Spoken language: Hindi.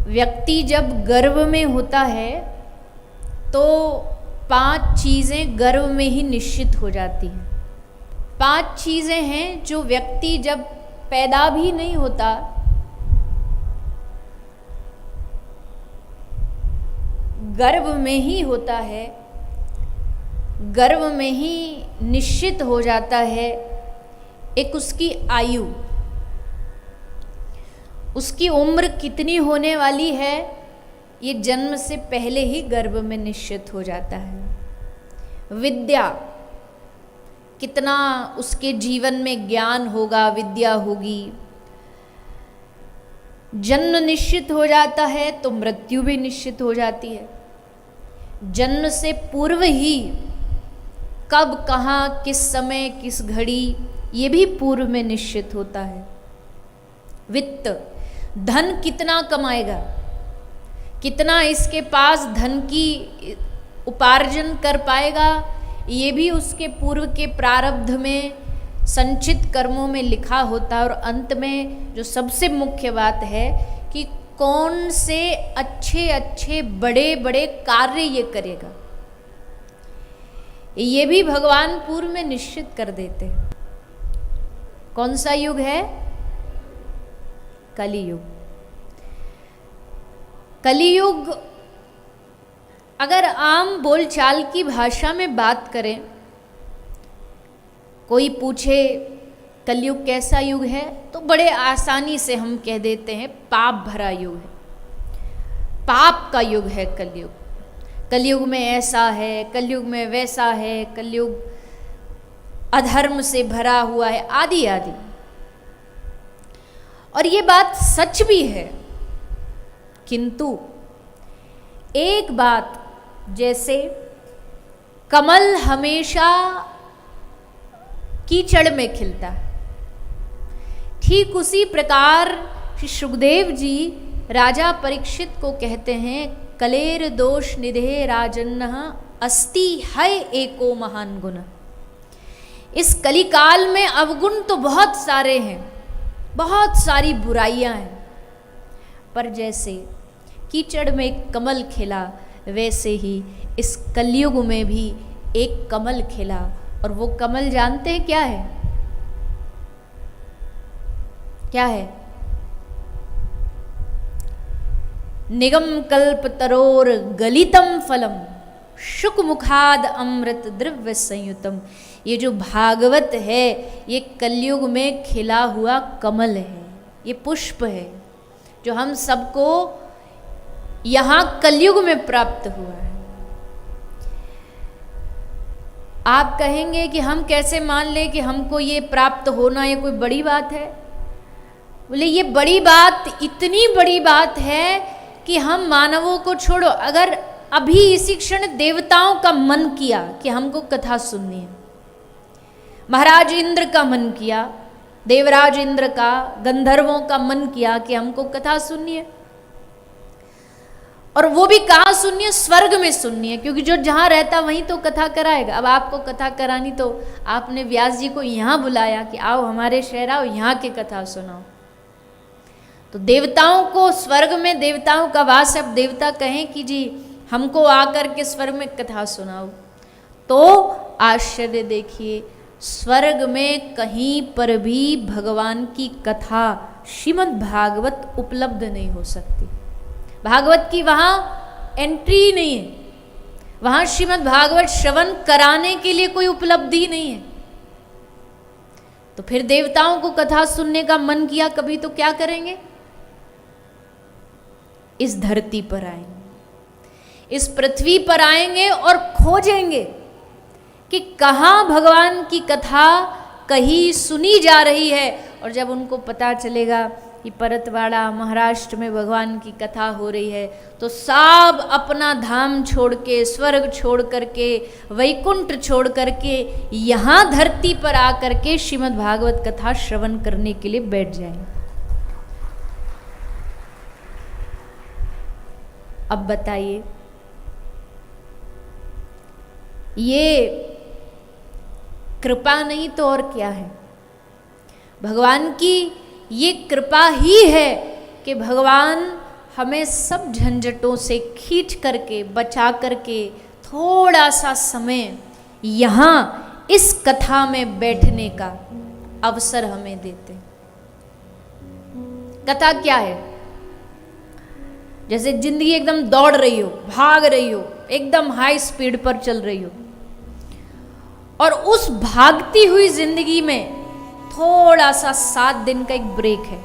व्यक्ति जब गर्भ में होता है तो 5 चीज़ें गर्भ में ही निश्चित हो जाती हैं। 5 चीज़ें हैं जो व्यक्ति जब पैदा भी नहीं होता गर्भ में ही होता है, गर्भ में ही निश्चित हो जाता है। एक उसकी आयु, उसकी उम्र कितनी होने वाली है ये जन्म से पहले ही गर्भ में निश्चित हो जाता है। विद्या, कितना उसके जीवन में ज्ञान होगा, विद्या होगी। जन्म निश्चित हो जाता है तो मृत्यु भी निश्चित हो जाती है। जन्म से पूर्व ही कब, कहाँ, किस समय, किस घड़ी, ये भी पूर्व में निश्चित होता है। वित्त, धन कितना कमाएगा, कितना इसके पास धन की उपार्जन कर पाएगा, ये भी उसके पूर्व के प्रारब्ध में संचित कर्मों में लिखा होता है। और अंत में जो सबसे मुख्य बात है कि कौन से अच्छे अच्छे बड़े बड़े कार्य ये करेगा, ये भी भगवान पूर्व में निश्चित कर देते हैं। कौन सा युग है? कलियुग। कलियुग अगर आम बोलचाल की भाषा में बात करें, कोई पूछे कलयुग कैसा युग है तो बड़े आसानी से हम कह देते हैं पाप भरा युग है, पाप का युग है कलयुग। कलयुग में ऐसा है, कलयुग में वैसा है, कलयुग अधर्म से भरा हुआ है, आदि आदि। और ये बात सच भी है, किंतु एक बात, जैसे कमल हमेशा कीचड़ में खिलता है, ठीक उसी प्रकार श्री सुखदेव जी राजा परीक्षित को कहते हैं, कलेर दोष निधे राजन्नः अस्ति है एको महान गुण। इस कलिकाल में अवगुण तो बहुत सारे हैं, बहुत सारी बुराइयां हैं, पर जैसे कीचड़ में कमल खिला वैसे ही इस कलयुग में भी एक कमल खिला। और वो कमल जानते हैं क्या है? क्या है? निगम कल्प तरोर गलितम फलम शुक मुखाद अमृत द्रव्य संयुतम। ये जो भागवत है ये कलयुग में खिला हुआ कमल है, ये पुष्प है जो हम सबको यहाँ कलयुग में प्राप्त हुआ है। आप कहेंगे कि हम कैसे मान लें कि हमको ये प्राप्त होना ये कोई बड़ी बात है? बोले ये बड़ी बात, इतनी बड़ी बात है कि हम मानवों को छोड़ो, अगर अभी इसी क्षण देवताओं का मन किया कि हमको कथा सुननी है, महाराज इंद्र का मन किया, देवराज इंद्र का, गंधर्वों का मन किया कि हमको कथा सुननी है, और वो भी कहाँ सुननी है? स्वर्ग में सुननी है, क्योंकि जो जहाँ रहता वहीं तो कथा कराएगा। अब आपको कथा करानी तो आपने व्यास जी को यहाँ बुलाया कि आओ हमारे शहर आओ, यहाँ की कथा सुनाओ। तो देवताओं को स्वर्ग में देवताओं का वास, अब देवता कहें कि जी हमको आकर के स्वर्ग में कथा सुनाओ, तो आश्चर्य देखिए, स्वर्ग में कहीं पर भी भगवान की कथा श्रीमद् भागवत उपलब्ध नहीं हो सकती। भागवत की वहाँ एंट्री नहीं है, वहाँ श्रीमद् भागवत श्रवण कराने के लिए कोई उपलब्धि नहीं है। तो फिर देवताओं को कथा सुनने का मन किया कभी तो क्या करेंगे? इस धरती पर आएंगे, इस पृथ्वी पर आएंगे और खोजेंगे कि कहाँ भगवान की कथा कहीं सुनी जा रही है। और जब उनको पता चलेगा कि परतवाड़ा महाराष्ट्र में भगवान की कथा हो रही है, तो सब अपना धाम छोड़ के, स्वर्ग छोड़ करके, वैकुंठ छोड़ करके यहाँ धरती पर आकर के श्रीमद् भागवत कथा श्रवण करने के लिए बैठ जाएंगे। अब बताइए, ये कृपा नहीं तो और क्या है? भगवान की ये कृपा ही है कि भगवान हमें सब झंझटों से खींच करके बचा करके थोड़ा सा समय यहाँ इस कथा में बैठने का अवसर हमें देते। कथा क्या है? जैसे जिंदगी एकदम दौड़ रही हो, भाग रही हो, एकदम हाई स्पीड पर चल रही हो, और उस भागती हुई जिंदगी में थोड़ा सा 7 दिन का एक ब्रेक है।